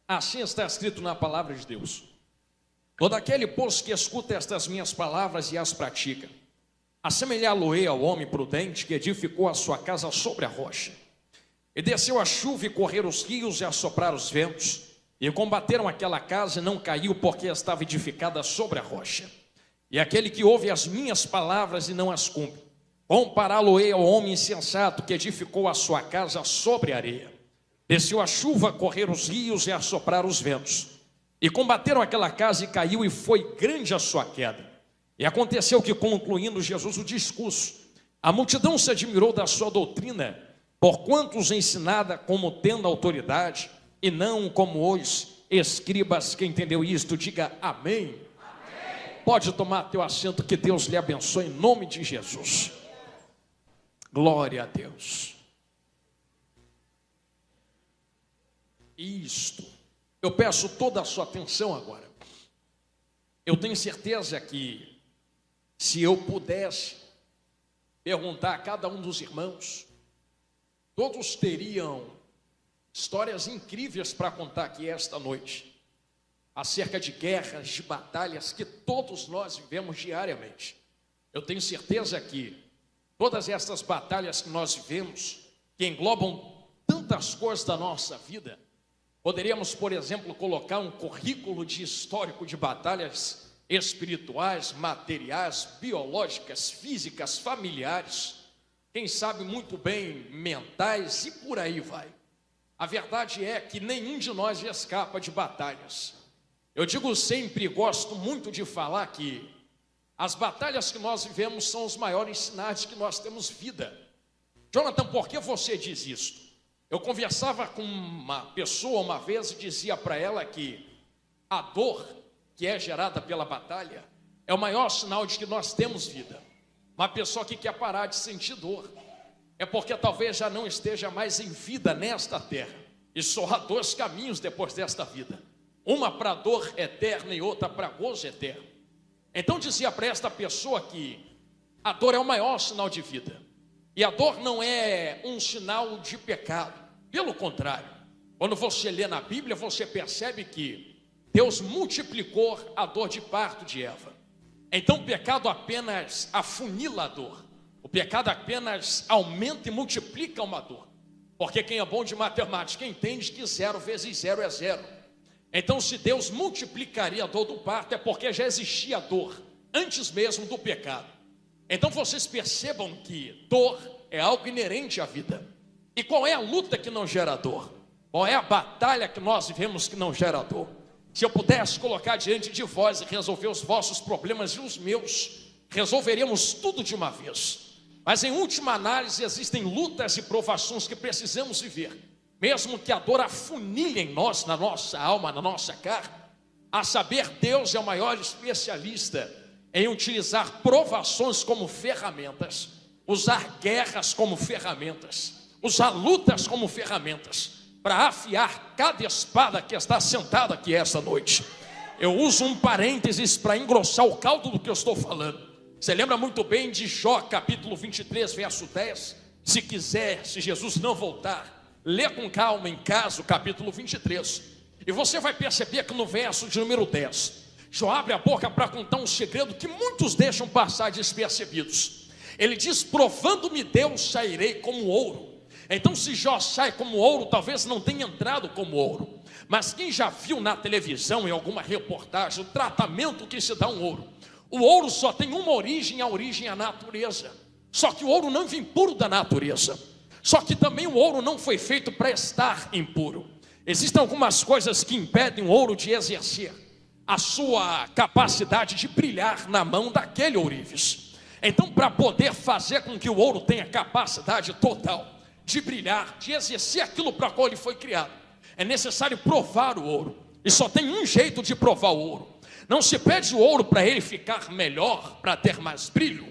Assim está escrito na palavra de Deus: todo aquele, pois, que escuta estas minhas palavras e as pratica, assemelhá-lo-ei ao homem prudente que edificou a sua casa sobre a rocha. E desceu a chuva e correram os rios e assopraram os ventos, e combateram aquela casa e não caiu, porque estava edificada sobre a rocha. E aquele que ouve as minhas palavras e não as cumpre, compará-lo-ei ao homem insensato que edificou a sua casa sobre a areia. Desceu a chuva, correram os rios e assopraram os ventos, e combateram aquela casa e caiu, e foi grande a sua queda. E aconteceu que, concluindo Jesus o discurso, a multidão se admirou da sua doutrina, porquanto os ensinava como tendo autoridade, e não como os escribas. Quem entendeu isto, diga amém. Amém. Pode tomar teu assento, que Deus lhe abençoe em nome de Jesus. Glória a Deus. Isto, eu peço toda a sua atenção agora. Eu tenho certeza que, se eu pudesse perguntar a cada um dos irmãos, todos teriam histórias incríveis para contar aqui esta noite, acerca de guerras, de batalhas que todos nós vivemos diariamente. Eu tenho certeza que todas essas batalhas que nós vivemos, que englobam tantas coisas da nossa vida, poderíamos, por exemplo, colocar um currículo de histórico de batalhas espirituais, materiais, biológicas, físicas, familiares, quem sabe muito bem mentais, e por aí vai. A verdade é que nenhum de nós escapa de batalhas. Eu digo sempre, e gosto muito de falar, que as batalhas que nós vivemos são os maiores sinais de que nós temos vida. Jonathan, por que você diz isto? Eu conversava com uma pessoa uma vez e dizia para ela que a dor que é gerada pela batalha é o maior sinal de que nós temos vida. Uma pessoa que quer parar de sentir dor é porque talvez já não esteja mais em vida nesta terra, e só há dois caminhos depois desta vida, uma para a dor eterna e outra para gozo eterno. Então dizia para esta pessoa que a dor é o maior sinal de vida, e a dor não é um sinal de pecado. Pelo contrário, quando você lê na Bíblia, você percebe que Deus multiplicou a dor de parto de Eva. Então o pecado apenas afunila a dor. O pecado apenas aumenta e multiplica uma dor. Porque quem é bom de matemática entende que 0 vezes 0 é 0. Então, se Deus multiplicaria a dor do parto, é porque já existia dor antes mesmo do pecado. Então vocês percebam que dor é algo inerente à vida. E qual é a luta que não gera dor? Qual é a batalha que nós vivemos que não gera dor? Se eu pudesse colocar diante de vós e resolver os vossos problemas e os meus, resolveríamos tudo de uma vez. Mas em última análise existem lutas e provações que precisamos viver, mesmo que a dor afunilhe em nós, na nossa alma, na nossa carne. A saber, Deus é o maior especialista em utilizar provações como ferramentas, usar guerras como ferramentas, usar lutas como ferramentas, para afiar cada espada que está sentada aqui esta noite. Eu uso um parênteses para engrossar o caldo do que eu estou falando. Você lembra muito bem de Jó, capítulo 23, verso 10? Se quiser, se Jesus não voltar, lê com calma em casa o capítulo 23. E você vai perceber que no verso de número 10, Jó abre a boca para contar um segredo que muitos deixam passar despercebidos. Ele diz: provando-me Deus, sairei como ouro. Então, se Jó sai como ouro, talvez não tenha entrado como ouro. Mas quem já viu na televisão, em alguma reportagem, o tratamento que se dá a um ouro? O ouro só tem uma origem, a origem é a natureza. Só que o ouro não vem puro da natureza. Só que também o ouro não foi feito para estar impuro. Existem algumas coisas que impedem o ouro de exercer a sua capacidade de brilhar na mão daquele ourives. Então, para poder fazer com que o ouro tenha capacidade total de brilhar, de exercer aquilo para qual ele foi criado, é necessário provar o ouro. E só tem um jeito de provar o ouro. Não se pede o ouro para ele ficar melhor, para ter mais brilho,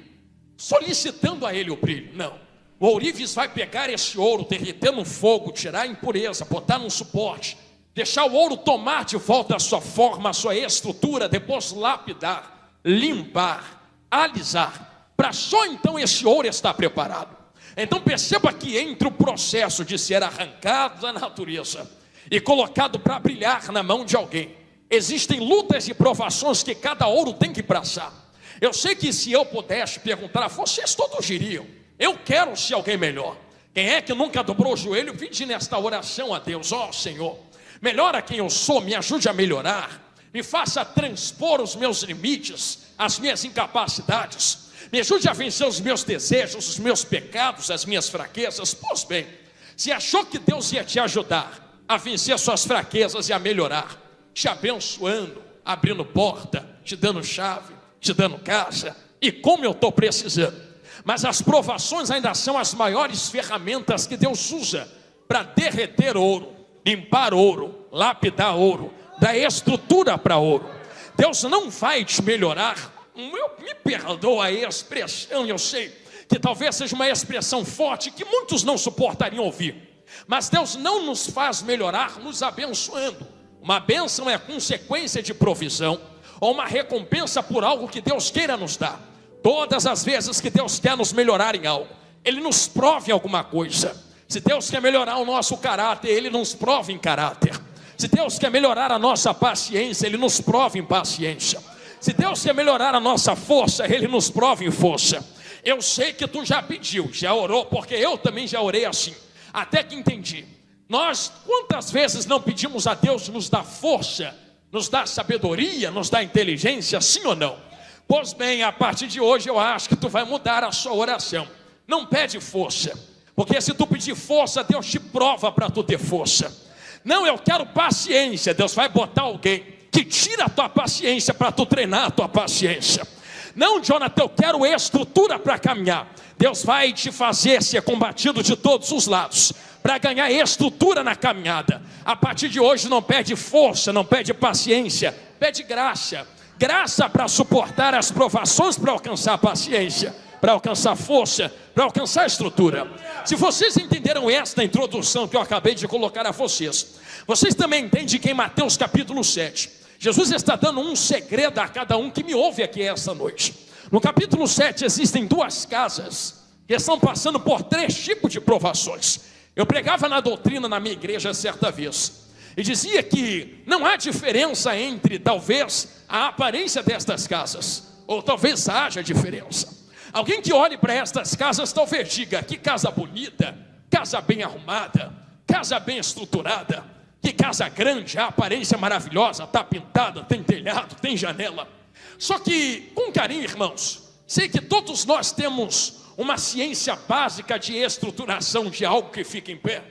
solicitando a ele o brilho. Não. O ourives vai pegar esse ouro, derreter no fogo, tirar a impureza, botar num suporte, deixar o ouro tomar de volta a sua forma, a sua estrutura, depois lapidar, limpar, alisar, para só então esse ouro estar preparado. Então perceba que entre o processo de ser arrancado da natureza e colocado para brilhar na mão de alguém. Existem lutas e provações que cada ouro tem que passar. Eu sei que se eu pudesse perguntar a vocês, todos diriam: eu quero ser alguém melhor. Quem é que nunca dobrou o joelho pedindo nesta oração a Deus: ó Senhor, melhora quem eu sou, me ajude a melhorar, me faça transpor os meus limites, as minhas incapacidades, me ajude a vencer os meus desejos, os meus pecados, as minhas fraquezas. Pois bem, se achou que Deus ia te ajudar a vencer suas fraquezas e a melhorar, te abençoando, abrindo porta, te dando chave, te dando casa, e como eu estou precisando. Mas as provações ainda são as maiores ferramentas que Deus usa para derreter ouro, limpar ouro, lapidar ouro, dar estrutura para ouro. Deus não vai te melhorar. Me perdoa a expressão, eu sei que talvez seja uma expressão forte que muitos não suportariam ouvir, mas Deus não nos faz melhorar nos abençoando. Uma bênção é consequência de provisão, ou uma recompensa por algo que Deus queira nos dar. Todas as vezes que Deus quer nos melhorar em algo, Ele nos prova em alguma coisa. Se Deus quer melhorar o nosso caráter, Ele nos prova em caráter. Se Deus quer melhorar a nossa paciência, Ele nos prova em paciência. Se Deus quer melhorar a nossa força, Ele nos prova em força. Eu sei que tu já pediu, já orou, porque eu também já orei assim, até que entendi. Nós, quantas vezes não pedimos a Deus nos dar força, nos dar sabedoria, nos dar inteligência, sim ou não? Pois bem, a partir de hoje eu acho que tu vai mudar a sua oração. Não pede força, porque se tu pedir força, Deus te prova para tu ter força. Não, eu quero paciência. Deus vai botar alguém que tira a tua paciência para tu treinar a tua paciência. Não, Jonathan, eu quero estrutura para caminhar. Deus vai te fazer ser combatido de todos os lados para ganhar estrutura na caminhada. A partir de hoje não pede força, não pede paciência, pede graça. Graça para suportar as provações, para alcançar a paciência, para alcançar força, para alcançar a estrutura. Se vocês entenderam esta introdução que eu acabei de colocar a vocês, vocês também entendem que em Mateus capítulo 7, Jesus está dando um segredo a cada um que me ouve aqui esta noite. No capítulo 7 existem duas casas que estão passando por 3 tipos de provações. Eu pregava na doutrina na minha igreja certa vez e dizia que não há diferença entre talvez a aparência destas casas, ou talvez haja diferença. Alguém que olhe para estas casas talvez diga: que casa bonita, casa bem arrumada, casa bem estruturada, que casa grande, a aparência maravilhosa, está pintada, tem telhado, tem janela. Só que, com carinho, irmãos, sei que todos nós temos uma ciência básica de estruturação de algo que fica em pé.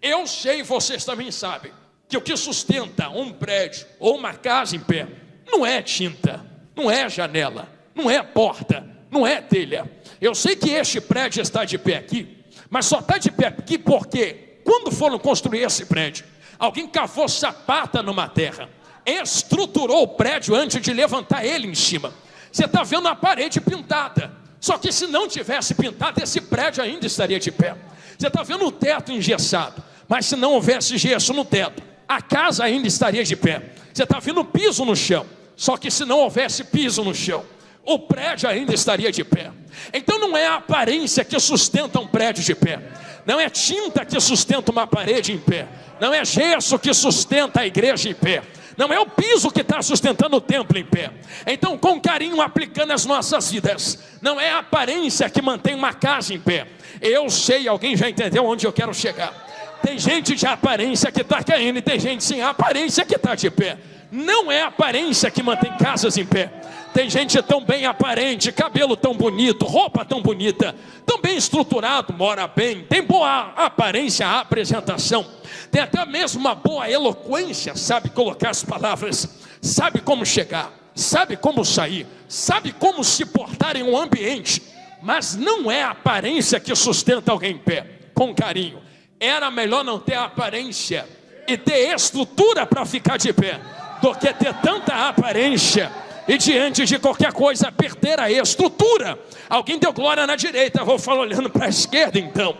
Eu sei, vocês também sabem, que o que sustenta um prédio ou uma casa em pé não é tinta, não é janela, não é porta, não é telha. Eu sei que este prédio está de pé aqui, mas só está de pé aqui porque quando foram construir esse prédio, alguém cavou sapata numa terra, estruturou o prédio antes de levantar ele em cima. Você está vendo a parede pintada, só que se não tivesse pintado, esse prédio ainda estaria de pé. Você está vendo o teto engessado, mas se não houvesse gesso no teto, a casa ainda estaria de pé. Você está vendo o piso no chão, só que se não houvesse piso no chão, o prédio ainda estaria de pé. Então não é a aparência que sustenta um prédio de pé, não é tinta que sustenta uma parede em pé, não é gesso que sustenta a igreja em pé, não é o piso que está sustentando o templo em pé. Então, com carinho, aplicando as nossas vidas, não é a aparência que mantém uma casa em pé. Eu sei, alguém já entendeu onde eu quero chegar. Tem gente de aparência que está caindo e tem gente sem aparência que está de pé. Não é a aparência que mantém casas em pé. Tem gente tão bem aparente, cabelo tão bonito, roupa tão bonita, tão bem estruturado, mora bem, tem boa aparência, a apresentação, tem até mesmo uma boa eloquência, sabe colocar as palavras, sabe como chegar, sabe como sair, sabe como se portar em um ambiente, mas não é a aparência que sustenta alguém em pé. Com carinho, era melhor não ter aparência e ter estrutura para ficar de pé, do que ter tanta aparência e diante de qualquer coisa perder a estrutura. Alguém deu glória na direita, vou falar olhando para a esquerda então.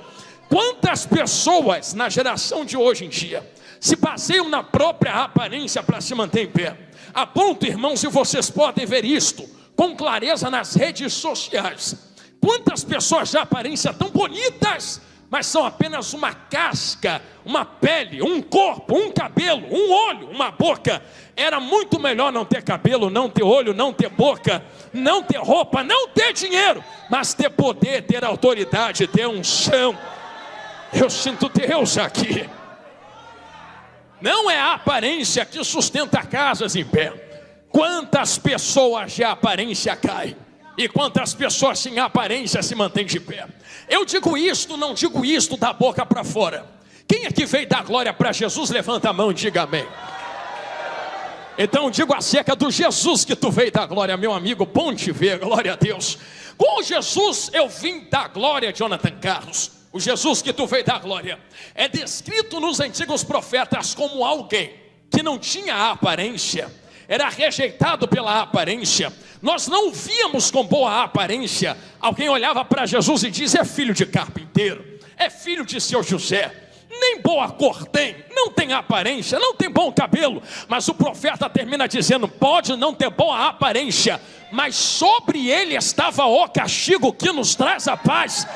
Quantas pessoas na geração de hoje em dia se baseiam na própria aparência para se manter em pé? A ponto, irmãos, e vocês podem ver isto com clareza nas redes sociais. Quantas pessoas de aparência tão bonitas, mas são apenas uma casca, uma pele, um corpo, um cabelo, um olho, uma boca. Era muito melhor não ter cabelo, não ter olho, não ter boca, não ter roupa, não ter dinheiro, mas ter poder, ter autoridade, ter unção. Eu sinto Deus aqui. Não é a aparência que sustenta casas em pé. Quantas pessoas de aparência caem, e quantas pessoas sem aparência se mantêm de pé. Eu digo isto, não digo isto da boca para fora. Quem é que veio dar glória para Jesus? Levanta a mão e diga amém. Então digo acerca do Jesus que tu veio dar glória, meu amigo, bom te ver, glória a Deus. Com Jesus eu vim dar glória, Jonathan Carlos. O Jesus que tu veio dar glória é descrito nos antigos profetas como alguém que não tinha aparência, era rejeitado pela aparência. Nós não o víamos com boa aparência. Alguém olhava para Jesus e dizia: é filho de carpinteiro, é filho de seu José, nem boa cor tem, não tem aparência, não tem bom cabelo. Mas o profeta termina dizendo: pode não ter boa aparência, mas sobre ele estava o castigo que nos traz a paz,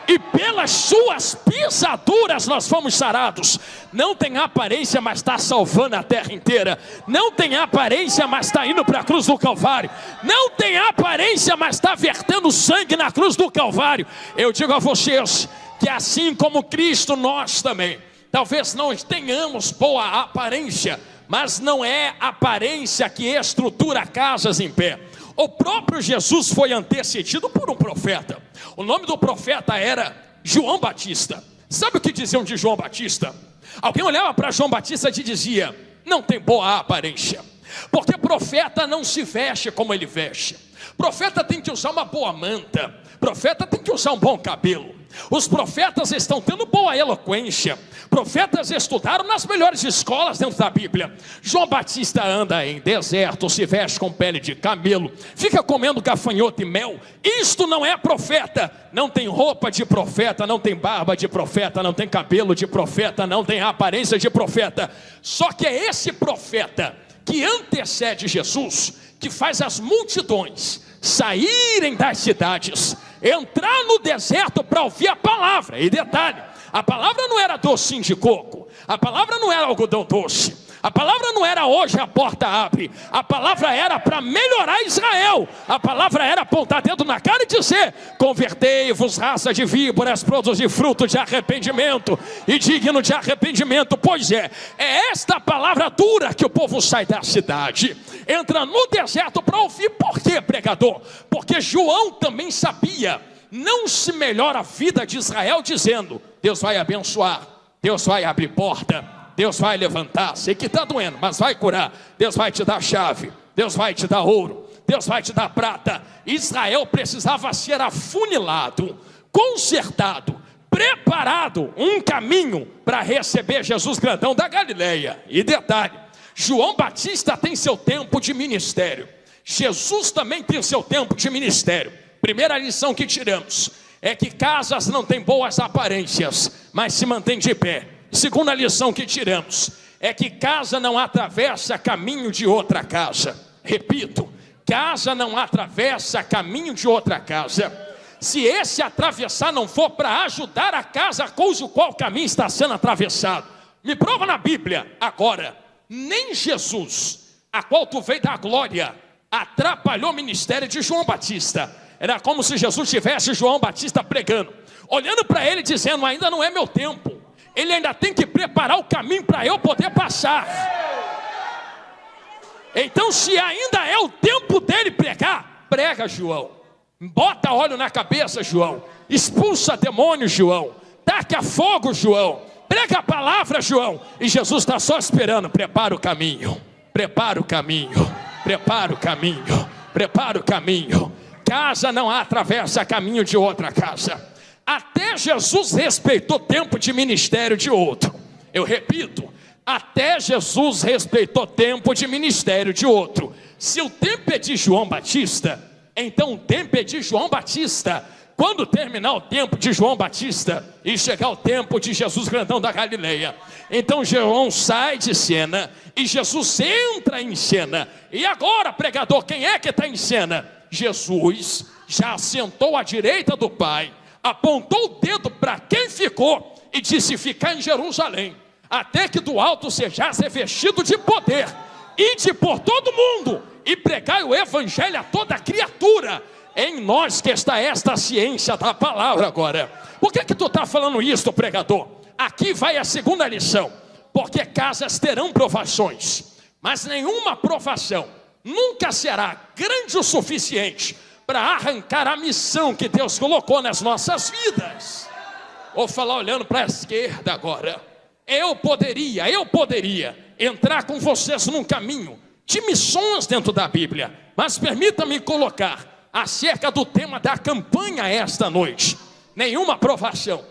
e pelas suas pisaduras nós fomos sarados. Não tem aparência, mas está salvando a terra inteira. Não tem aparência, mas está indo para a cruz do Calvário. Não tem aparência, mas está vertendo sangue na cruz do Calvário. Eu digo a vocês que assim como Cristo, nós também talvez não tenhamos boa aparência, mas não é aparência que estrutura casas em pé. O próprio Jesus foi antecedido por um profeta. O nome do profeta era João Batista. Sabe o que diziam de João Batista? Alguém olhava para João Batista e dizia: não tem boa aparência, porque profeta não se veste como ele veste. Profeta tem que usar uma boa manta, profeta tem que usar um bom cabelo. Os profetas estão tendo boa eloquência, profetas estudaram nas melhores escolas dentro da Bíblia. João Batista anda em deserto, se veste com pele de camelo, fica comendo gafanhoto e mel. Isto não é profeta. Não tem roupa de profeta, não tem barba de profeta, não tem cabelo de profeta, não tem aparência de profeta. Só que é esse profeta que antecede Jesus, que faz as multidões saírem das cidades, entrar no deserto para ouvir a palavra. E detalhe, a palavra não era docinho de coco, a palavra não era algodão doce, a palavra não era hoje a porta abre. A palavra era para melhorar Israel. A palavra era apontar dedo na cara e dizer: convertei-vos, raça de víboras, produzir fruto de arrependimento e digno de arrependimento. Pois é esta palavra dura que o povo sai da cidade, entra no deserto para ouvir. Por quê, pregador? Porque João também sabia. Não se melhora a vida de Israel dizendo: Deus vai abençoar, Deus vai abrir porta, Deus vai levantar. Sei que está doendo, mas vai curar. Deus vai te dar chave, Deus vai te dar ouro, Deus vai te dar prata. Israel precisava ser afunilado, consertado, preparado, um caminho para receber Jesus grandão da Galileia. E detalhe, João Batista tem seu tempo de ministério, Jesus também tem seu tempo de ministério. Primeira lição que tiramos é que casas não têm boas aparências, mas se mantêm de pé. Segunda lição que tiramos é que casa não atravessa caminho de outra casa. Repito, casa não atravessa caminho de outra casa. Se esse atravessar não for para ajudar a casa cujo qual caminho está sendo atravessado, me prova na Bíblia. Agora, nem Jesus, a qual tu veio dar glória, atrapalhou o ministério de João Batista. Era como se Jesus tivesse João Batista pregando, olhando para ele dizendo: ainda não é meu tempo. Ele ainda tem que preparar o caminho para eu poder passar. Então, se ainda é o tempo dele pregar, prega, João. Bota óleo na cabeça, João. Expulsa demônio, João. Taca fogo, João. Prega a palavra, João. E Jesus está só esperando. Prepara o caminho. Prepara o caminho. Prepara o caminho. Prepara o caminho. Casa não atravessa caminho de outra casa. Até Jesus respeitou tempo de ministério de outro. Eu repito, até Jesus respeitou tempo de ministério de outro. Se o tempo é de João Batista, então o tempo é de João Batista. Quando terminar o tempo de João Batista e chegar o tempo de Jesus grandão da Galileia, então João sai de cena e Jesus entra em cena. E agora, pregador, quem é que está em cena? Jesus já assentou à direita do Pai, apontou o dedo para quem ficou e disse: ficar em Jerusalém, até que do alto sejais revestido de poder. Ide por todo mundo e pregai o evangelho a toda criatura. Em nós que está esta ciência da palavra agora. Por que tu está falando isso, pregador? Aqui vai a segunda lição. Porque casas terão provações, mas nenhuma provação nunca será grande o suficiente para arrancar a missão que Deus colocou nas nossas vidas. Vou falar olhando para a esquerda agora. Eu poderia entrar com vocês num caminho de missões dentro da Bíblia, mas permita-me colocar acerca do tema da campanha esta noite. Nenhuma provação,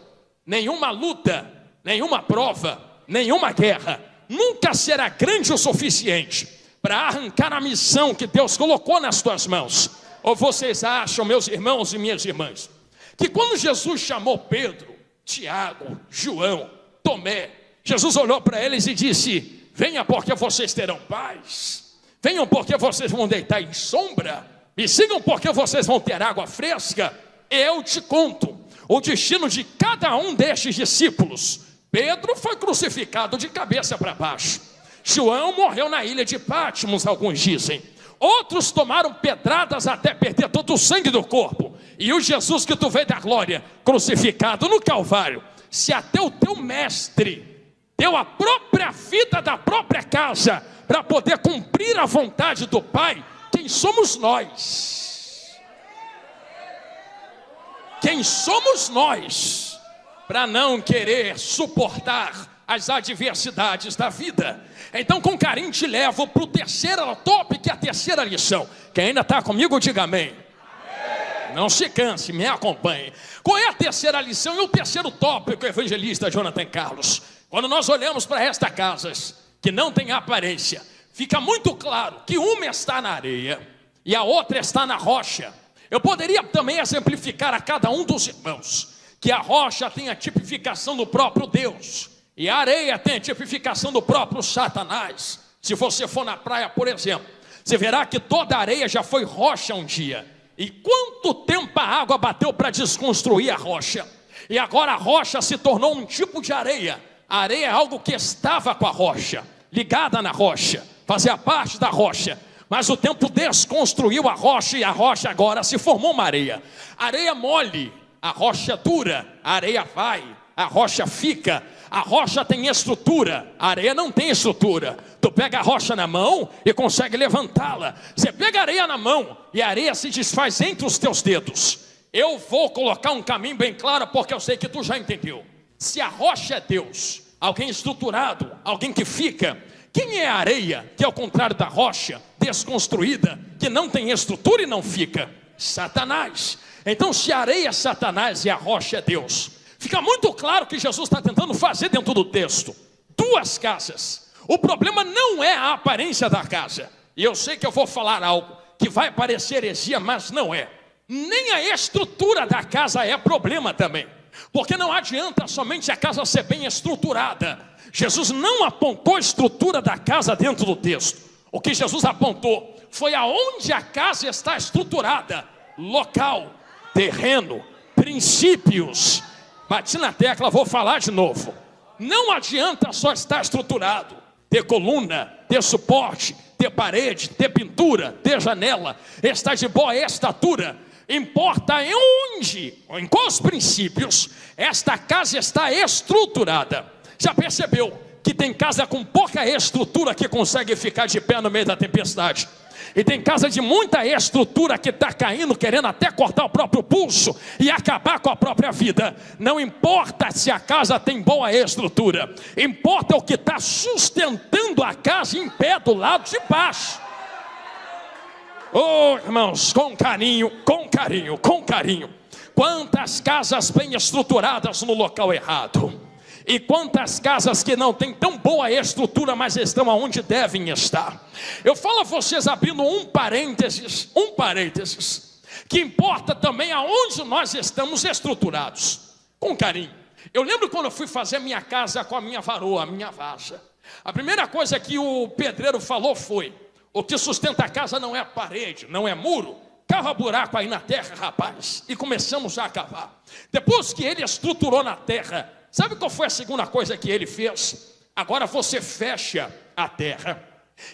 nenhuma luta, nenhuma prova, nenhuma guerra nunca será grande o suficiente para arrancar a missão que Deus colocou nas tuas mãos. Ou vocês acham, meus irmãos e minhas irmãs, que quando Jesus chamou Pedro, Tiago, João, Tomé, Jesus olhou para eles e disse: venha porque vocês terão paz, venham porque vocês vão deitar em sombra, me sigam porque vocês vão ter água fresca. Eu te conto o destino de cada um destes discípulos. Pedro foi crucificado de cabeça para baixo. João morreu na ilha de Patmos, alguns dizem. Outros tomaram pedradas até perder todo o sangue do corpo. E o Jesus que tu vê da glória, crucificado no Calvário. Se até o teu mestre deu a própria vida da própria casa para poder cumprir a vontade do Pai, quem somos nós? Quem somos nós para não querer suportar as adversidades da vida? Então, com carinho, te levo para o terceiro tópico, que é a terceira lição. Quem ainda está comigo, diga amém. Não se canse, me acompanhe. Qual é a terceira lição e o terceiro tópico, evangelista Jonathan Carlos? Quando nós olhamos para estas casas que não têm aparência, fica muito claro que uma está na areia e a outra está na rocha. Eu poderia também exemplificar a cada um dos irmãos que a rocha tem a tipificação do próprio Deus e a areia tem a tipificação do próprio Satanás. Se você for na praia, por exemplo, você verá que toda a areia já foi rocha um dia. E quanto tempo a água bateu para desconstruir a rocha? E agora a rocha se tornou um tipo de areia. A areia é algo que estava com a rocha, ligada na rocha, fazia parte da rocha. Mas o tempo desconstruiu a rocha e a rocha agora se formou uma areia. Areia mole, a rocha dura, a areia vai, a rocha fica. A rocha tem estrutura, a areia não tem estrutura. Tu pega a rocha na mão e consegue levantá-la. Você pega a areia na mão e a areia se desfaz entre os teus dedos. Eu vou colocar um caminho bem claro, porque eu sei que tu já entendeu. Se a rocha é Deus, alguém estruturado, alguém que fica, quem é a areia, que é o contrário da rocha, desconstruída, que não tem estrutura e não fica? Satanás. Então, se a areia é Satanás e a rocha é Deus, fica muito claro que Jesus está tentando fazer dentro do texto duas casas. O problema não é a aparência da casa. E eu sei que eu vou falar algo que vai parecer heresia, mas não é. Nem a estrutura da casa é problema também. Porque não adianta somente a casa ser bem estruturada. Jesus não apontou a estrutura da casa dentro do texto. O que Jesus apontou foi aonde a casa está estruturada. Local, terreno, princípios. Bati na tecla, vou falar de novo. Não adianta só estar estruturado, ter coluna, ter suporte, ter parede, ter pintura, ter janela, estar de boa estatura. Importa em onde, em quais princípios, esta casa está estruturada. Já percebeu que tem casa com pouca estrutura que consegue ficar de pé no meio da tempestade? E tem casa de muita estrutura que está caindo, querendo até cortar o próprio pulso e acabar com a própria vida. Não importa se a casa tem boa estrutura, importa o que está sustentando a casa em pé do lado de baixo. Oh, irmãos, com carinho, com carinho, com carinho. Quantas casas bem estruturadas no local errado. E quantas casas que não têm tão boa estrutura, mas estão aonde devem estar. Eu falo a vocês abrindo um parênteses, que importa também aonde nós estamos estruturados. Com carinho. Eu lembro quando eu fui fazer a minha casa com a minha varoa, a minha vaza. A primeira coisa que o pedreiro falou foi: o que sustenta a casa não é parede, não é muro, cava buraco aí na terra, rapaz. E começamos a cavar. Depois que ele estruturou na terra, sabe qual foi a segunda coisa que ele fez? Agora você fecha a terra.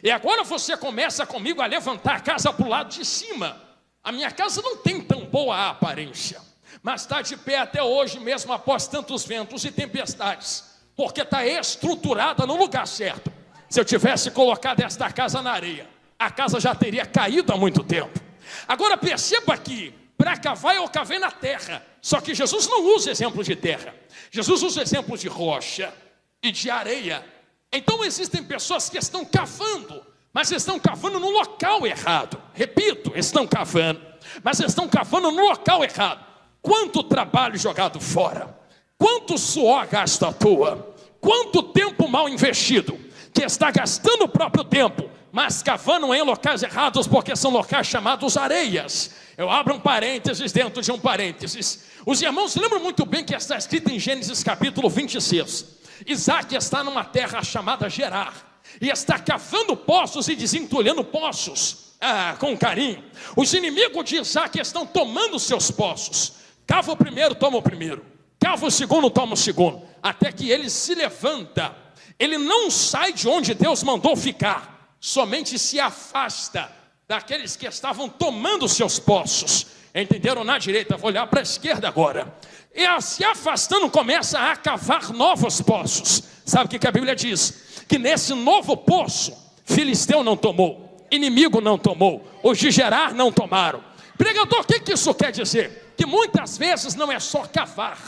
E agora você começa comigo a levantar a casa para o lado de cima. A minha casa não tem tão boa aparência, mas está de pé até hoje mesmo após tantos ventos e tempestades, porque está estruturada no lugar certo. Se eu tivesse colocado esta casa na areia, a casa já teria caído há muito tempo. Agora perceba que para cavar eu cavei na terra, só que Jesus não usa exemplos de terra, Jesus usa exemplos de rocha e de areia. Então existem pessoas que estão cavando, mas estão cavando no local errado. Repito, estão cavando, mas estão cavando no local errado. Quanto trabalho jogado fora, quanto suor gasto à toa, quanto tempo mal investido, que está gastando o próprio tempo, mas cavando em locais errados, porque são locais chamados areias. Eu abro um parênteses dentro de um parênteses. Os irmãos lembram muito bem que está escrito em Gênesis capítulo 26. Isaac está numa terra chamada Gerar, e está cavando poços e desentulhando poços, com carinho. Os inimigos de Isaac estão tomando seus poços. Cava o primeiro, toma o primeiro. Cava o segundo, toma o segundo. Até que ele se levanta. Ele não sai de onde Deus mandou ficar, somente se afasta daqueles que estavam tomando seus poços. Entenderam? Na direita, vou olhar para a esquerda agora. E se afastando começa a cavar novos poços. Sabe o que a Bíblia diz? Que nesse novo poço, filisteu não tomou, inimigo não tomou, os de Gerar não tomaram. Pregador, o que isso quer dizer? Que muitas vezes não é só cavar,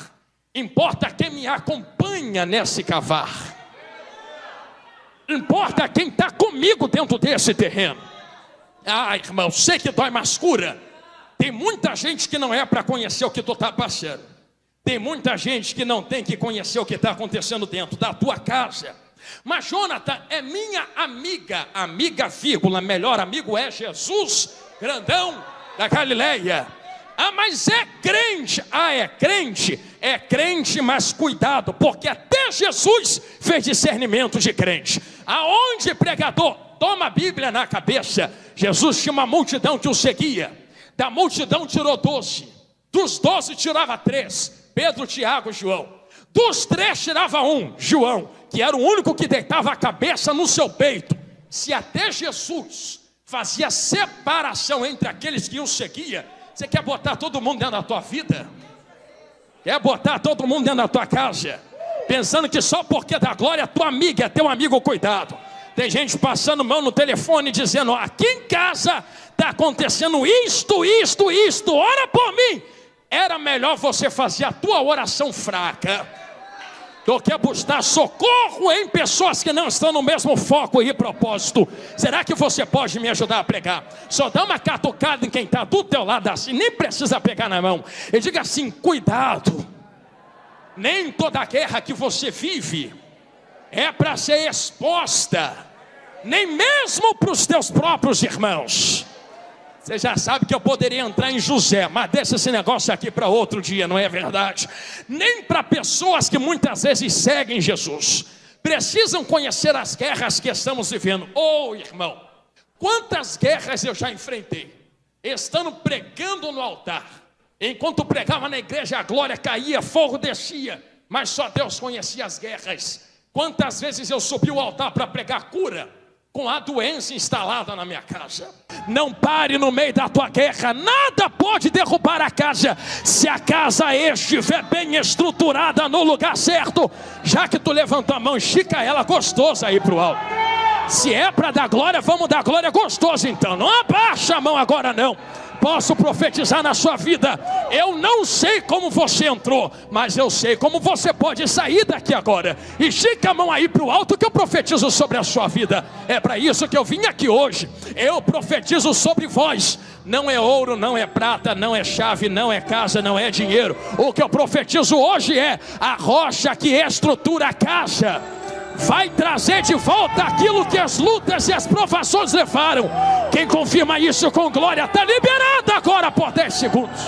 importa quem me acompanha nesse cavar, importa quem está comigo dentro desse terreno. Irmão, sei que dói, mas cura. Tem muita gente que não é para conhecer o que tu está passando. Tem muita gente que não tem que conhecer o que está acontecendo dentro da tua casa. Mas Jonathan é minha amiga, vírgula, melhor amigo é Jesus, grandão da Galileia. Mas é crente, é crente, mas cuidado, porque até Jesus fez discernimento de crente. Aonde, pregador? Toma a Bíblia na cabeça. Jesus tinha uma multidão que o seguia. Da multidão tirou 12, dos 12 tirava 3, Pedro, Tiago e João. Dos 3 tirava 1, João, que era o único que deitava a cabeça no seu peito. Se até Jesus fazia separação entre aqueles que o seguiam, você quer botar todo mundo dentro da tua vida? Quer botar todo mundo dentro da tua casa? Pensando que só porque é da glória tua amiga é teu amigo, cuidado. Tem gente passando mão no telefone dizendo: aqui em casa está acontecendo isto, ora por mim. Era melhor você fazer a tua oração fraca do que buscar socorro em pessoas que não estão no mesmo foco e propósito. Será que você pode me ajudar a pregar? Só dá uma catucada em quem está do teu lado assim, nem precisa pegar na mão, e diga assim: cuidado, nem toda guerra que você vive é para ser exposta, nem mesmo para os teus próprios irmãos. Você já sabe que eu poderia entrar em José, mas deixa esse negócio aqui para outro dia, não é verdade? Nem para pessoas que muitas vezes seguem Jesus, precisam conhecer as guerras que estamos vivendo. Irmão, quantas guerras eu já enfrentei, estando pregando no altar. Enquanto pregava na igreja, a glória caía, fogo descia, mas só Deus conhecia as guerras. Quantas vezes eu subi o altar para pregar cura, com a doença instalada na minha casa. Não pare no meio da tua guerra. Nada pode derrubar a casa, se a casa estiver bem estruturada no lugar certo. Já que tu levantou a mão, estica ela gostoso aí pro alto. Se é para dar glória, vamos dar glória gostoso então. Não abaixa a mão agora não. Posso profetizar na sua vida. Eu não sei como você entrou, mas eu sei como você pode sair daqui agora. Estica a mão aí para o alto que eu profetizo sobre a sua vida. É para isso que eu vim aqui hoje. Eu profetizo sobre vós. Não é ouro, não é prata, não é chave, não é casa, não é dinheiro. O que eu profetizo hoje é a rocha que estrutura a casa. Vai trazer de volta aquilo que as lutas e as provações levaram. Quem confirma isso com glória está liberado agora por 10 segundos.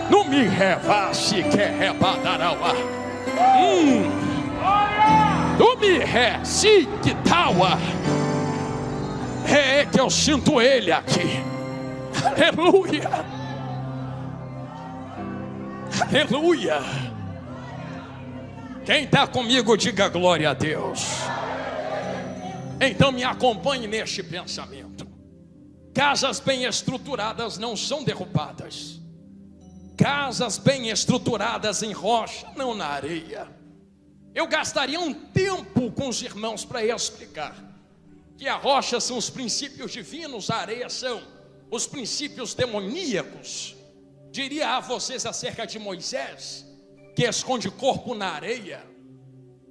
Não me revasse que rebadarauá. Não me resi que taua. É que eu sinto ele aqui. Aleluia. Aleluia. Quem está comigo, diga glória a Deus. Então me acompanhe neste pensamento. Casas bem estruturadas não são derrubadas. Casas bem estruturadas em rocha, não na areia. Eu gastaria um tempo com os irmãos para explicar que a rocha são os princípios divinos, a areia são os princípios demoníacos. Diria a vocês acerca de Moisés, que esconde corpo na areia,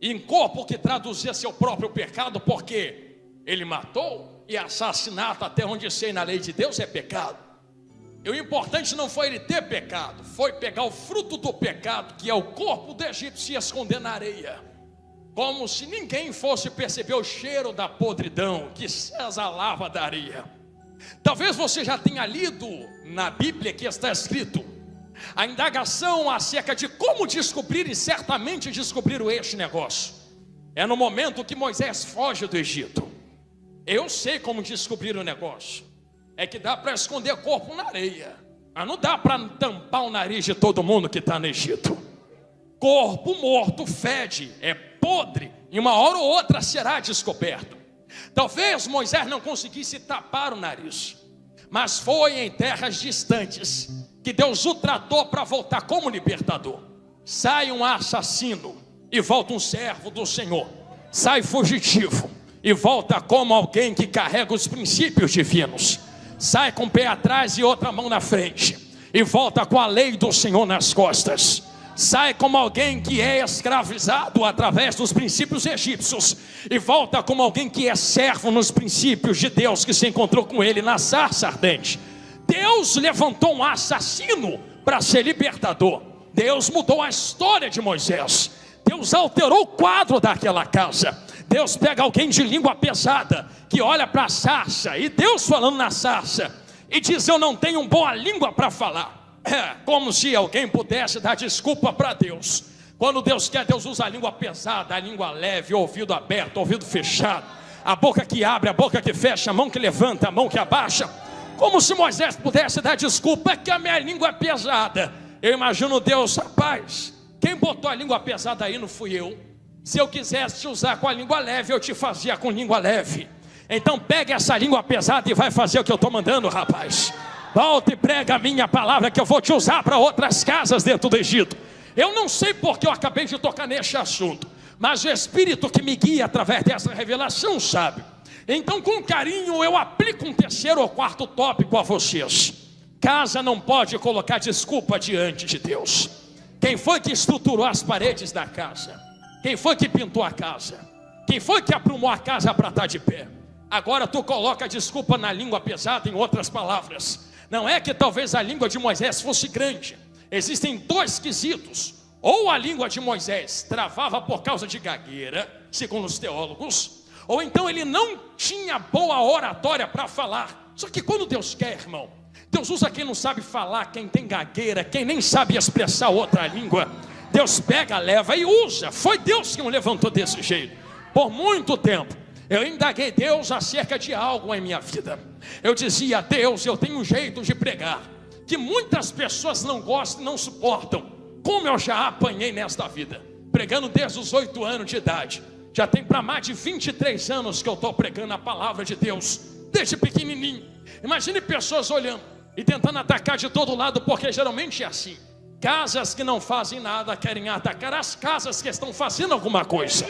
e em corpo que traduzia seu próprio pecado, porque ele matou, e assassinato, até onde sei na lei de Deus, é pecado. E o importante não foi ele ter pecado, foi pegar o fruto do pecado, que é o corpo do egípcio, e esconder na areia, como se ninguém fosse perceber o cheiro da podridão que se exalava da areia. Talvez você já tenha lido na Bíblia que está escrito a indagação acerca de como descobrir, e certamente descobriram este negócio. É no momento que Moisés foge do Egito. Eu sei como descobrir o negócio. É que dá para esconder corpo na areia, mas não dá para tampar o nariz de todo mundo que está no Egito. Corpo morto fede, é podre, e uma hora ou outra será descoberto. Talvez Moisés não conseguisse tapar o nariz, mas foi em terras distantes que Deus o tratou para voltar como libertador. Sai um assassino e volta um servo do Senhor. Sai fugitivo e volta como alguém que carrega os princípios divinos. Sai com o pé atrás e outra mão na frente, e volta com a lei do Senhor nas costas. Sai como alguém que é escravizado através dos princípios egípcios, e volta como alguém que é servo nos princípios de Deus, que se encontrou com ele na sarça ardente. Deus levantou um assassino para ser libertador. Deus mudou a história de Moisés. Deus alterou o quadro daquela casa. Deus pega alguém de língua pesada, que olha para a sarça, e Deus falando na sarça, e diz: eu não tenho boa língua para falar. É como se alguém pudesse dar desculpa para Deus. Quando Deus quer, Deus usa a língua pesada, a língua leve, o ouvido aberto, o ouvido fechado, a boca que abre, a boca que fecha, a mão que levanta, a mão que abaixa. Como se Moisés pudesse dar desculpa, é que a minha língua é pesada. Eu imagino Deus: rapaz, quem botou a língua pesada aí não fui eu. Se eu quisesse te usar com a língua leve, eu te fazia com língua leve. Então pega essa língua pesada e vai fazer o que eu estou mandando, rapaz. Volta e prega a minha palavra, que eu vou te usar para outras casas dentro do Egito. Eu não sei porque eu acabei de tocar neste assunto, mas o Espírito que me guia através dessa revelação sabe. Então, com carinho, eu aplico um terceiro ou quarto tópico a vocês. Casa não pode colocar desculpa diante de Deus. Quem foi que estruturou as paredes da casa? Quem foi que pintou a casa? Quem foi que aprumou a casa para estar de pé? Agora tu coloca desculpa na língua pesada. Em outras palavras, não é que talvez a língua de Moisés fosse grande. Existem dois quesitos. Ou a língua de Moisés travava por causa de gagueira, segundo os teólogos, ou então ele não tinha boa oratória para falar. Só que quando Deus quer, irmão, Deus usa quem não sabe falar, quem tem gagueira, quem nem sabe expressar outra língua. Deus pega, leva e usa. Foi Deus que o levantou desse jeito. Por muito tempo eu indaguei Deus acerca de algo em minha vida. Eu dizia: Deus, eu tenho um jeito de pregar que muitas pessoas não gostam e não suportam. Como eu já apanhei nesta vida, pregando desde os 8 anos de idade. Já tem para mais de 23 anos que eu estou pregando a palavra de Deus, desde pequenininho. Imagine pessoas olhando e tentando atacar de todo lado, porque geralmente é assim. Casas que não fazem nada querem atacar as casas que estão fazendo alguma coisa.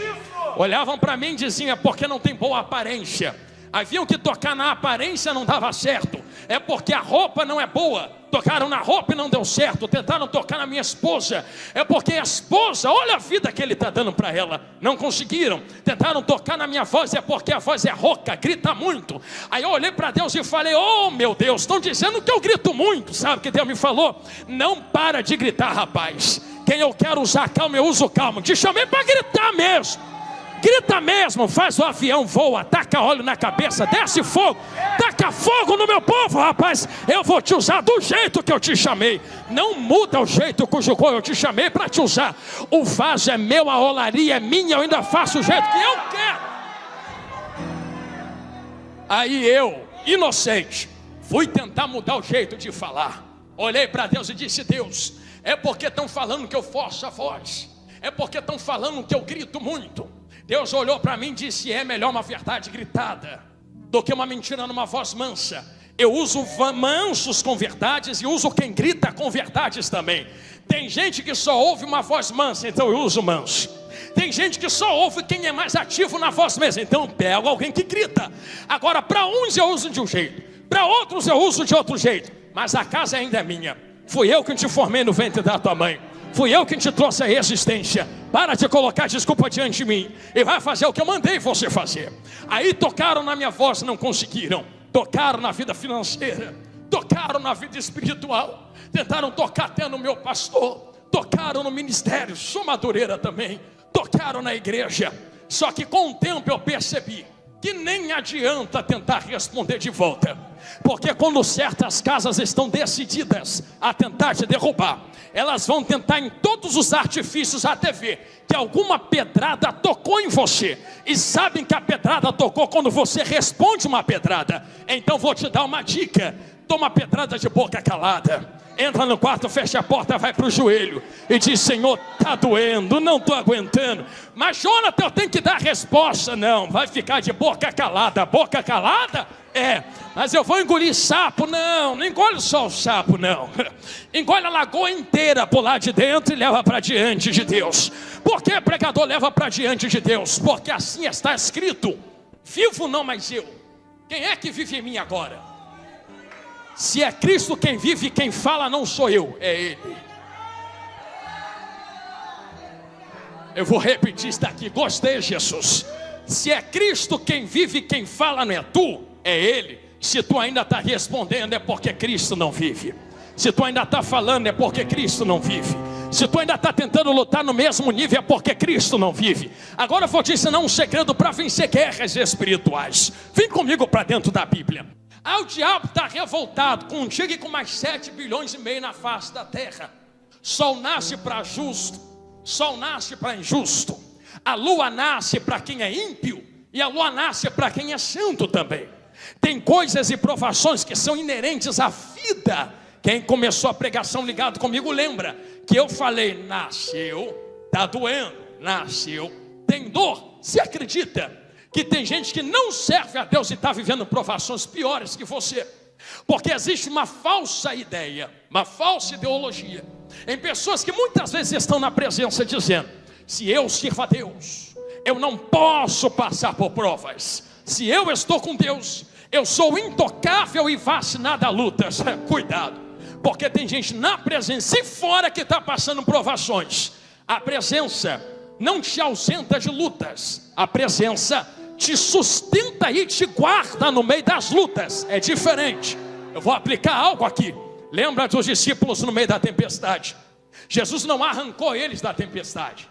Olhavam para mim e diziam: é porque não tem boa aparência. Haviam que tocar na aparência, não dava certo. É porque a roupa não é boa. Tocaram na roupa e não deu certo. Tentaram tocar na minha esposa. É porque a esposa, olha a vida que ele está dando para ela. Não conseguiram. Tentaram tocar na minha voz. É porque a voz é rouca, grita muito. Aí eu olhei para Deus e falei: oh meu Deus, estão dizendo que eu grito muito. Sabe o que Deus me falou? Não para de gritar, rapaz. Quem eu quero usar calma, eu uso calma. Te chamei para gritar mesmo. Grita mesmo, faz o avião, voa, taca óleo na cabeça, desce fogo, taca fogo no meu povo, rapaz. Eu vou te usar do jeito que eu te chamei. Não muda o jeito cujo qual eu te chamei para te usar. O vaso é meu, a olaria é minha, eu ainda faço o jeito que eu quero. Aí eu, inocente, Fui tentar mudar o jeito de falar. Olhei para Deus e disse: Deus, é porque estão falando que eu forço a voz, é porque estão falando que eu grito muito. Deus olhou para mim e disse: é melhor uma verdade gritada do que uma mentira numa voz mansa. Eu uso mansos com verdades e uso quem grita com verdades também. Tem gente que só ouve uma voz mansa, então eu uso manso. Tem gente que só ouve quem é mais ativo na voz mesmo, então eu pego alguém que grita. Agora, para uns eu uso de um jeito, para outros eu uso de outro jeito, mas a casa ainda é minha. Fui eu que te formei no ventre da tua mãe, fui eu que te trouxe a existência. Para de colocar desculpa diante de mim e vai fazer o que eu mandei você fazer. Aí tocaram na minha voz, não conseguiram. Tocaram na vida financeira, tocaram na vida espiritual, tentaram tocar até no meu pastor, tocaram no ministério, sou madureira também, tocaram na igreja. Só que com o tempo eu percebi que nem adianta tentar responder de volta, porque quando certas casas estão decididas a tentar te derrubar, elas vão tentar em todos os artifícios até ver que alguma pedrada tocou em você, e sabem que a pedrada tocou quando você responde uma pedrada. Então vou te dar uma dica: toma pedrada de boca calada, entra no quarto, fecha a porta, vai para o joelho e diz: Senhor, está doendo, não estou aguentando. Mas Jonathan, eu tenho que dar resposta. Não, vai ficar de boca calada. Boca calada? É, mas eu vou engolir sapo. Não, não engole só o sapo, não. Engole a lagoa inteira por lá de dentro e leva para diante de Deus. Por que, pregador, leva para diante de Deus? Porque assim está escrito: vivo não mais eu. Quem é que vive em mim agora? Se é Cristo quem vive, quem fala não sou eu, é Ele. Eu vou repetir isso daqui, gostei, Jesus. Se é Cristo quem vive, quem fala não é tu, é Ele. Se tu ainda está respondendo, é porque Cristo não vive. Se tu ainda está falando, é porque Cristo não vive. Se tu ainda está tentando lutar no mesmo nível, é porque Cristo não vive. Agora eu vou te ensinar um segredo para vencer guerras espirituais. Vem comigo para dentro da Bíblia. O diabo está revoltado contigo e com mais 7 bilhões e meio na face da terra. Sol nasce para justo, sol nasce para injusto. A lua nasce para quem é ímpio e a lua nasce para quem é santo também. Tem coisas e provações que são inerentes à vida. Quem começou a pregação ligado comigo lembra que eu falei: nasceu, está doendo, nasceu, tem dor. Você acredita que tem gente que não serve a Deus e está vivendo provações piores que você? Porque existe uma falsa ideia, uma falsa ideologia em pessoas que muitas vezes estão na presença dizendo: se eu sirvo a Deus, eu não posso passar por provas. Se eu estou com Deus, eu sou intocável e vacinado a lutas. Cuidado, porque tem gente na presença e fora que está passando provações. A presença não te ausenta de lutas, a presença te sustenta e te guarda no meio das lutas. É diferente. Eu vou aplicar algo aqui. Lembra dos discípulos no meio da tempestade? Jesus não arrancou eles da tempestade,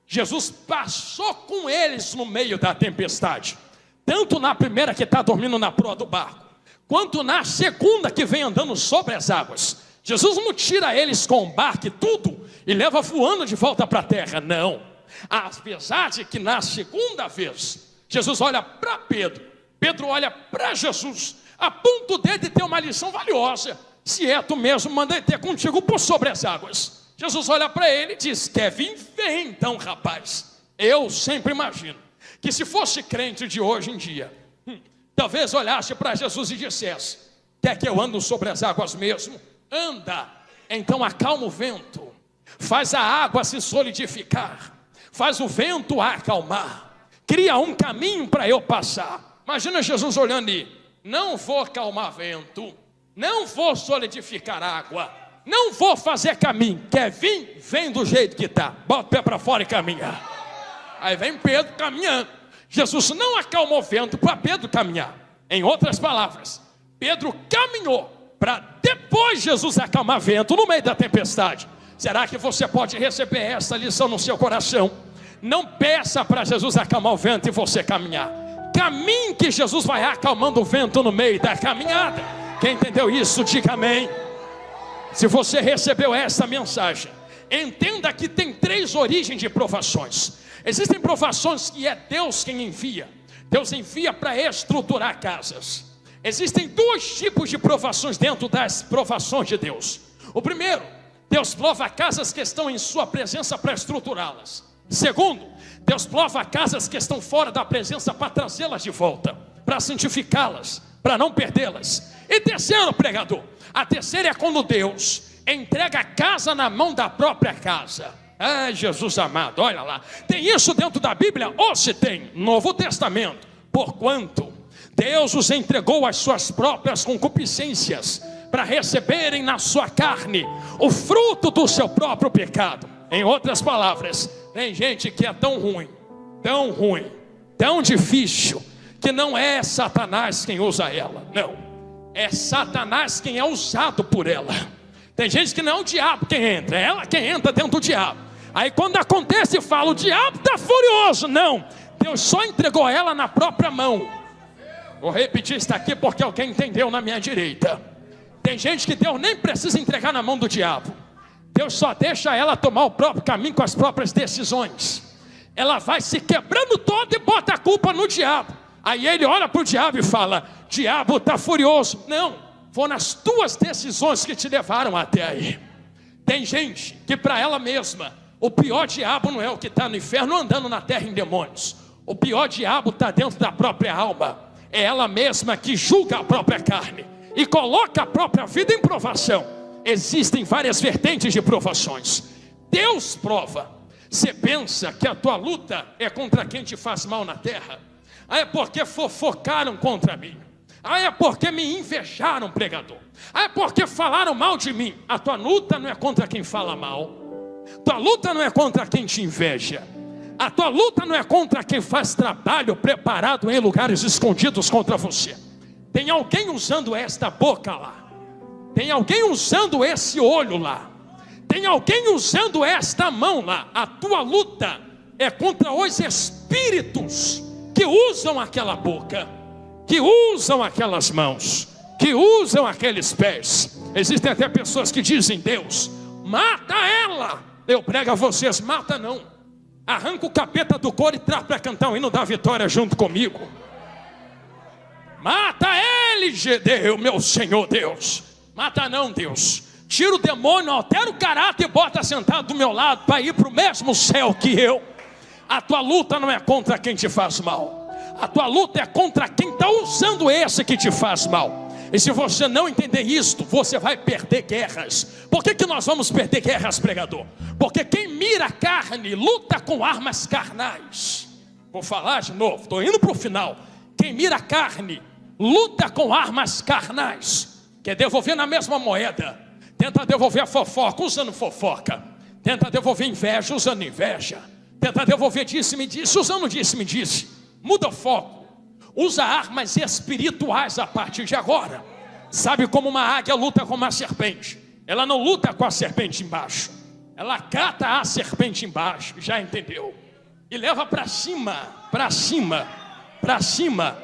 Jesus passou com eles no meio da tempestade. Tanto na primeira que está dormindo na proa do barco, quanto na segunda que vem andando sobre as águas. Jesus não tira eles com o barco e tudo e leva voando de volta para a terra, não. Apesar de que na segunda vez Jesus olha para Pedro, Pedro olha para Jesus, a ponto dele ter uma lição valiosa: se é tu mesmo, mandei ter contigo por sobre as águas. Jesus olha para ele e diz: quer vir? Vem então, rapaz. Eu sempre imagino que se fosse crente de hoje em dia, talvez olhasse para Jesus e dissesse: quer que eu ando sobre as águas mesmo? Anda. Então acalma o vento, faz a água se solidificar, faz o vento acalmar, cria um caminho para eu passar. Imagina Jesus olhando e: não vou acalmar vento, não vou solidificar água, não vou fazer caminho. Quer vir? Vem do jeito que está. Bota o pé para fora e caminha. Aí vem Pedro caminhando. Jesus não acalmou o vento para Pedro caminhar. Em outras palavras, Pedro caminhou para depois Jesus acalmar vento no meio da tempestade. Será que você pode receber essa lição no seu coração? Não peça para Jesus acalmar o vento e você caminhar. Caminhe que Jesus vai acalmando o vento no meio da caminhada. Quem entendeu isso, diga amém. Se você recebeu essa mensagem, entenda que tem 3 origens de provações. Existem provações que é Deus quem envia. Deus envia para estruturar casas. Existem dois tipos de provações dentro das provações de Deus. O primeiro, Deus prova casas que estão em sua presença para estruturá-las. Segundo, Deus prova casas que estão fora da presença para trazê-las de volta, para santificá-las, para não perdê-las. E terceiro, pregador, a terceira é quando Deus entrega a casa na mão da própria casa. Ah, Jesus amado, olha lá. Tem isso dentro da Bíblia? Ou se tem? Novo Testamento. Porquanto Deus os entregou às suas próprias concupiscências, para receberem na sua carne o fruto do seu próprio pecado. Em outras palavras, tem gente que é tão ruim, tão difícil, que não é Satanás quem usa ela. Não, é Satanás quem é usado por ela. Tem gente que não é o diabo quem entra, é ela quem entra dentro do diabo. Aí quando acontece, fala, o diabo está furioso. Não, Deus só entregou ela na própria mão. Vou repetir isso aqui porque alguém entendeu na minha direita. Tem gente que Deus nem precisa entregar na mão do diabo. Deus só deixa ela tomar o próprio caminho com as próprias decisões. Ela vai se quebrando toda e bota a culpa no diabo. Aí ele olha para o diabo e fala, diabo está furioso. Não, foram as tuas decisões que te levaram até aí. Tem gente que para ela mesma, o pior diabo não é o que está no inferno andando na terra em demônios. O pior diabo está dentro da própria alma. É ela mesma que julga a própria carne e coloca a própria vida em provação. Existem várias vertentes de provações. Deus prova. Você pensa que a tua luta é contra quem te faz mal na terra? Ah, é porque fofocaram contra mim. Ah, é porque me invejaram, pregador. Ah, é porque falaram mal de mim. A tua luta não é contra quem fala mal. Tua luta não é contra quem te inveja. A tua luta não é contra quem faz trabalho preparado em lugares escondidos contra você. Tem alguém usando esta boca lá. Tem alguém usando esse olho lá. Tem alguém usando esta mão lá. A tua luta é contra os espíritos que usam aquela boca, que usam aquelas mãos, que usam aqueles pés. Existem até pessoas que dizem, Deus, mata ela. Eu prego a vocês, mata não. Arranca o capeta do coro e traz para cantar o hino da vitória junto comigo. Mata ele, Deus, meu Senhor Deus. Mata não, Deus. Tira o demônio, altera o caráter e bota sentado do meu lado para ir para o mesmo céu que eu. A tua luta não é contra quem te faz mal. A tua luta é contra quem está usando esse que te faz mal. E se você não entender isto, você vai perder guerras. Por que nós vamos perder guerras, pregador? Porque quem mira a carne luta com armas carnais. Vou falar de novo, estou indo para o final. Quem mira a carne luta com armas carnais. Quer devolver na mesma moeda. Tenta devolver a fofoca usando fofoca. Tenta devolver inveja usando inveja. Tenta devolver disse-me disse usando disse-me disse. Muda o foco. Usa armas espirituais a partir de agora. Sabe como uma águia luta com uma serpente? Ela não luta com a serpente embaixo. Ela cata a serpente embaixo, já entendeu? E leva para cima, para cima, para cima.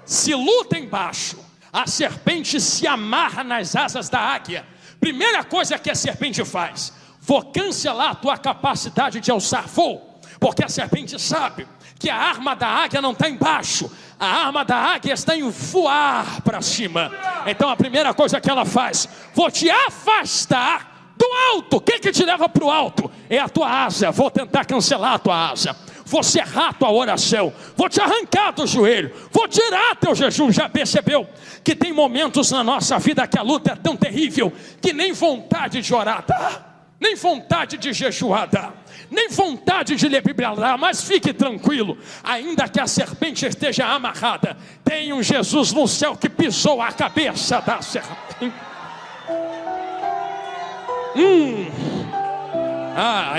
Se luta embaixo, a serpente se amarra nas asas da águia. Primeira coisa que a serpente faz, vou cancelar a tua capacidade de alçar voo. Porque a serpente sabe que a arma da águia não está embaixo. A arma da águia está em voar para cima. Então a primeira coisa que ela faz, vou te afastar do alto. O que te leva para o alto? É a tua asa. Vou tentar cancelar a tua asa. Vou cerrar a tua oração. Vou te arrancar do joelho. Vou tirar teu jejum. Já percebeu que tem momentos na nossa vida que a luta é tão terrível que nem vontade de orar dá, nem vontade de jejuar dá, nem vontade de ler Bíblia lá, mas fique tranquilo, ainda que a serpente esteja amarrada, tem um Jesus no céu que pisou a cabeça da serpente.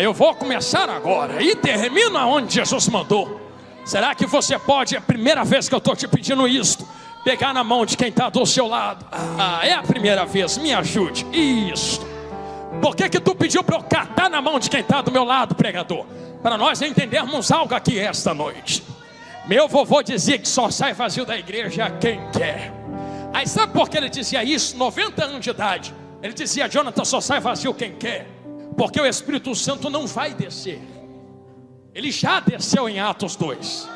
Eu vou começar agora e termino aonde Jesus mandou. Será que você pode, é a primeira vez que eu estou te pedindo isto, pegar na mão de quem está do seu lado? É a primeira vez, me ajude. Isso. Por que tu pediu para eu catar na mão de quem está do meu lado, pregador? Para nós entendermos algo aqui esta noite. Meu vovô dizia que só sai vazio da igreja quem quer. Aí sabe por que ele dizia isso? 90 anos de idade. Ele dizia, Jonathan, só sai vazio quem quer. Porque o Espírito Santo não vai descer. Ele já desceu em Atos 2.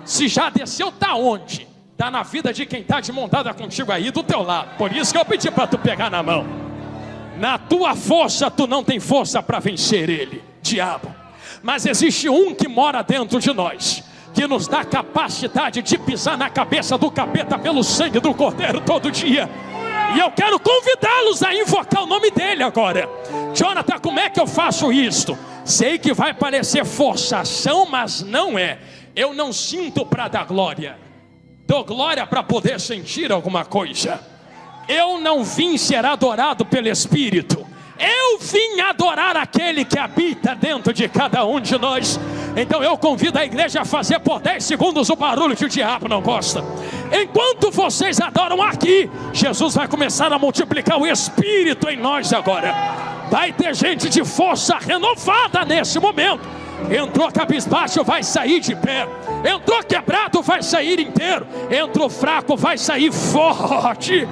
Se já desceu, está onde? está na vida de quem está de mão dada contigo aí do teu lado. Por isso que eu pedi para tu pegar na mão. Na tua força tu não tem força para vencer ele, diabo. Mas existe um que mora dentro de nós, que nos dá capacidade de pisar na cabeça do capeta pelo sangue do Cordeiro todo dia. E eu quero convidá-los a invocar o nome dele agora. Jonathan, como é que eu faço isto? Sei que vai parecer forçação, mas não é. Eu não sinto para dar glória. Dou glória para poder sentir alguma coisa. Eu não vim ser adorado pelo Espírito. Eu vim adorar aquele que habita dentro de cada um de nós. Então eu convido a igreja a fazer por 10 segundos o barulho que o diabo não gosta. Enquanto vocês adoram aqui, Jesus vai começar a multiplicar o Espírito em nós agora. Vai ter gente de força renovada nesse momento. Entrou cabisbaixo, vai sair de pé. Entrou quebrado, vai sair inteiro. Entrou fraco, vai sair forte.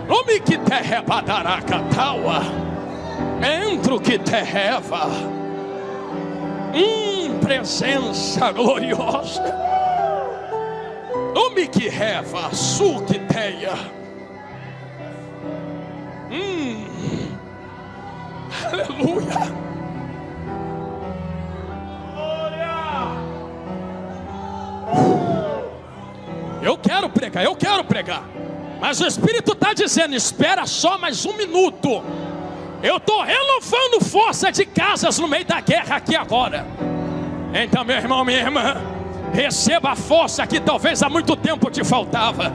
Nome que te rebadará cataua. Entro que te reva. Presença gloriosa. Nome que reva, su que teia. Aleluia. Eu quero pregar. Mas o Espírito está dizendo, espera só mais um minuto. Eu estou renovando força de casas no meio da guerra aqui agora. Então, meu irmão, minha irmã, receba a força que talvez há muito tempo te faltava.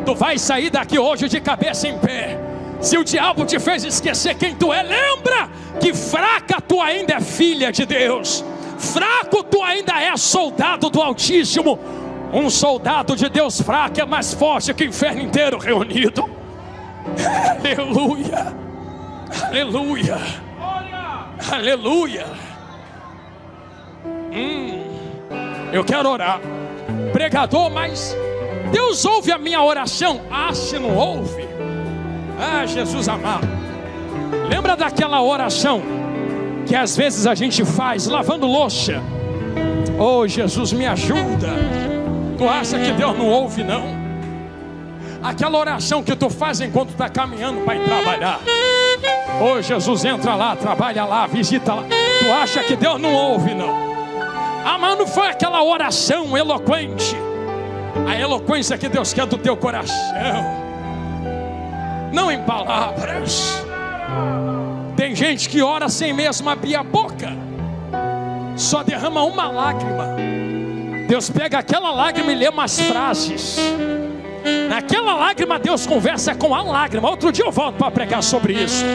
Tu vai sair daqui hoje de cabeça em pé. Se o diabo te fez esquecer quem tu é, lembra que fraca tu ainda é filha de Deus. Fraco tu ainda é soldado do Altíssimo. Um soldado de Deus fraco é mais forte que o inferno inteiro reunido. Aleluia. Aleluia. Aleluia. Eu quero orar. Pregador, mas Deus ouve a minha oração? Ah, se não ouve. Ah, Jesus amado. Lembra daquela oração que às vezes a gente faz lavando louça? Oh, Jesus, me ajuda. Tu acha que Deus não ouve, não? Aquela oração que tu faz enquanto está caminhando para ir trabalhar. Oh, Jesus, entra lá, trabalha lá, visita lá. Tu acha que Deus não ouve, não? Ah, mas não foi aquela oração eloquente. A eloquência que Deus quer do teu coração. Não em palavras. Tem gente que ora sem mesmo abrir a boca. Só derrama uma lágrima. Deus pega aquela lágrima e lê umas frases. Naquela lágrima Deus conversa com a lágrima. Outro dia eu volto para pregar sobre isso.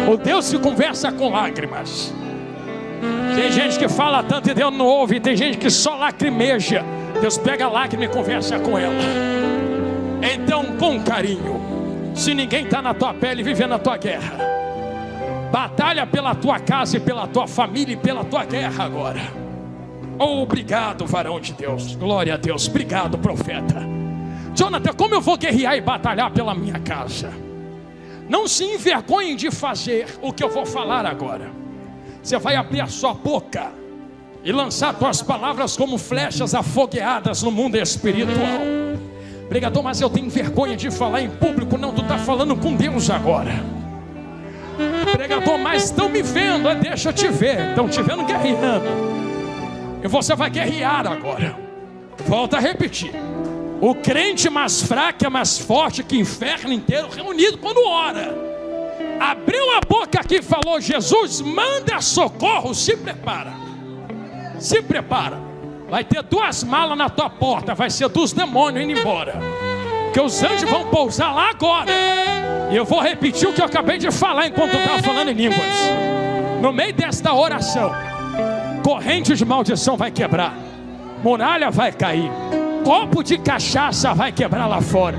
O Deus se conversa com lágrimas. Tem gente que fala tanto e Deus não ouve. Tem gente que só lacrimeja. Deus pega a lágrima e conversa com ela. Então, com carinho, se ninguém está na tua pele vivendo a tua guerra, batalha pela tua casa e pela tua família e pela tua guerra agora. Oh, obrigado, varão de Deus. Glória a Deus. Obrigado, profeta. Jonathan, como eu vou guerrear e batalhar pela minha casa? Não se envergonhe de fazer o que eu vou falar agora. Você vai abrir a sua boca e lançar tuas palavras como flechas afogueadas no mundo espiritual. Pregador, mas eu tenho vergonha de falar em público. Não, tu está falando com Deus agora. Pregador, mas estão me vendo. Deixa eu te ver. Estão te vendo guerreando. E você vai guerrear agora. Volta a repetir. O crente mais fraco é mais forte que o inferno inteiro reunido quando ora. Abriu a boca aqui e falou: Jesus, manda socorro. Se prepara. Se prepara. Vai ter 2 malas na tua porta. Vai ser dos demônios indo embora. Que os anjos vão pousar lá agora. E eu vou repetir o que eu acabei de falar enquanto eu estava falando em línguas. No meio desta oração, corrente de maldição vai quebrar. Muralha vai cair. Copo de cachaça vai quebrar lá fora.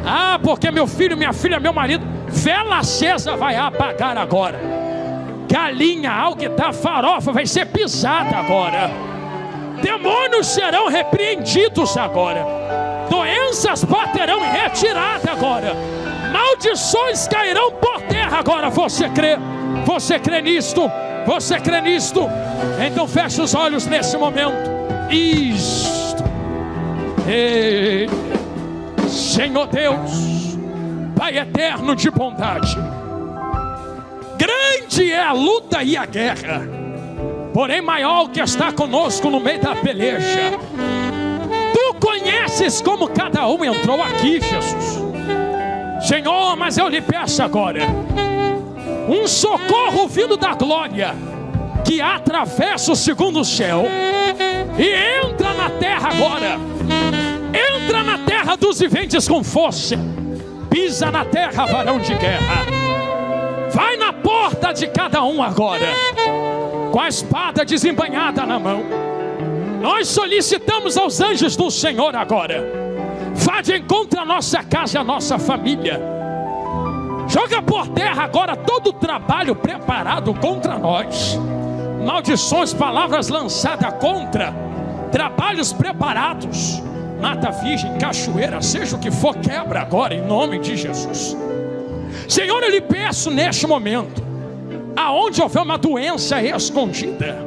Ah, porque meu filho, minha filha, meu marido, vela acesa vai apagar agora. Galinha, alquetar, farofa vai ser pisada agora. Demônios serão repreendidos agora. Doenças baterão em retirada agora. Maldições cairão por terra agora. Você crê? Você crê nisto? Você crê nisto? Então feche os olhos nesse momento. Isto. Ei, Senhor Deus, Pai eterno de bondade, grande é a luta e a guerra, porém maior o que está conosco no meio da peleja. Tu conheces como cada um entrou aqui, Jesus. Senhor, mas eu lhe peço agora um socorro vindo da glória, que atravessa o segundo céu e entra na terra agora. Entra na terra dos viventes com força. Pisa na terra, varão de guerra. Vai na porta de cada um agora, com a espada desembainhada na mão. Nós solicitamos aos anjos do Senhor agora. Vá de encontro à nossa casa e à nossa família. Joga por terra agora todo o trabalho preparado contra nós. Maldições, palavras lançadas contra trabalhos preparados. Mata virgem, cachoeira, seja o que for, quebra agora em nome de Jesus. Senhor, eu lhe peço neste momento, aonde houver uma doença escondida,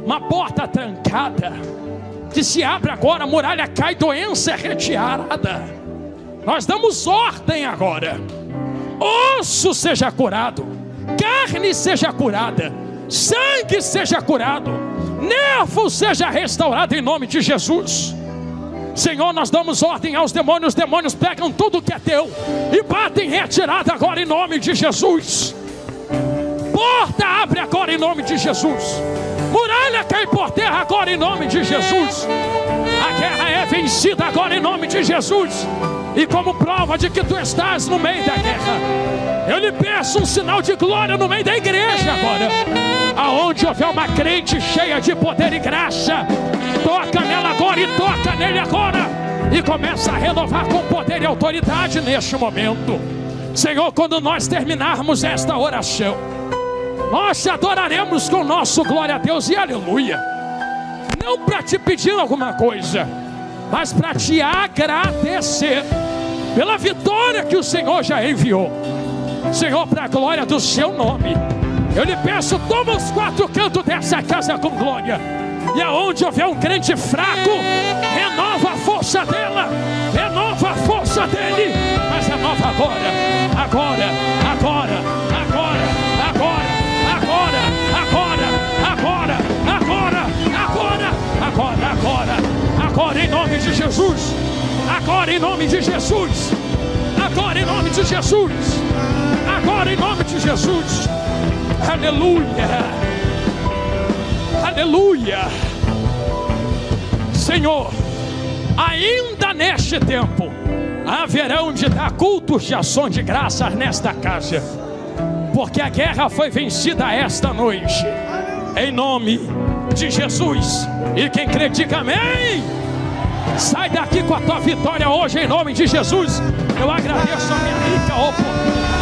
uma porta trancada, que se abre agora, a muralha cai, doença é retirada. Nós damos ordem agora. Osso seja curado, carne seja curada, sangue seja curado, nervo seja restaurado em nome de Jesus. Senhor, nós damos ordem aos demônios. Os demônios pegam tudo que é teu e batem retirada agora em nome de Jesus. Porta abre agora em nome de Jesus. Muralha cai por terra agora em nome de Jesus. A guerra é vencida agora em nome de Jesus. E como prova de que tu estás no meio da guerra, eu lhe peço um sinal de glória no meio da igreja agora. Aonde houver uma crente cheia de poder e graça, toca nela agora e toca nele agora. E começa a renovar com poder e autoridade neste momento. Senhor, quando nós terminarmos esta oração, nós te adoraremos com nosso glória a Deus e aleluia. Não para te pedir alguma coisa, mas para te agradecer pela vitória que o Senhor já enviou. Senhor, para a glória do seu nome, eu lhe peço, toma os quatro cantos dessa casa com glória. E aonde houver um crente fraco, renova a força dela, renova a força dele, mas renova agora, agora, agora, agora, agora, agora, agora, agora, agora, agora, agora, agora, em nome de Jesus, agora em nome de Jesus, agora em nome de Jesus, agora em nome de Jesus. Aleluia, aleluia. Senhor, ainda neste tempo haverão de dar cultos de ação de graças nesta casa, porque a guerra foi vencida esta noite, em nome de Jesus. E quem crê diga amém. Sai daqui com a tua vitória hoje em nome de Jesus. Eu agradeço a minha rica oportunidade.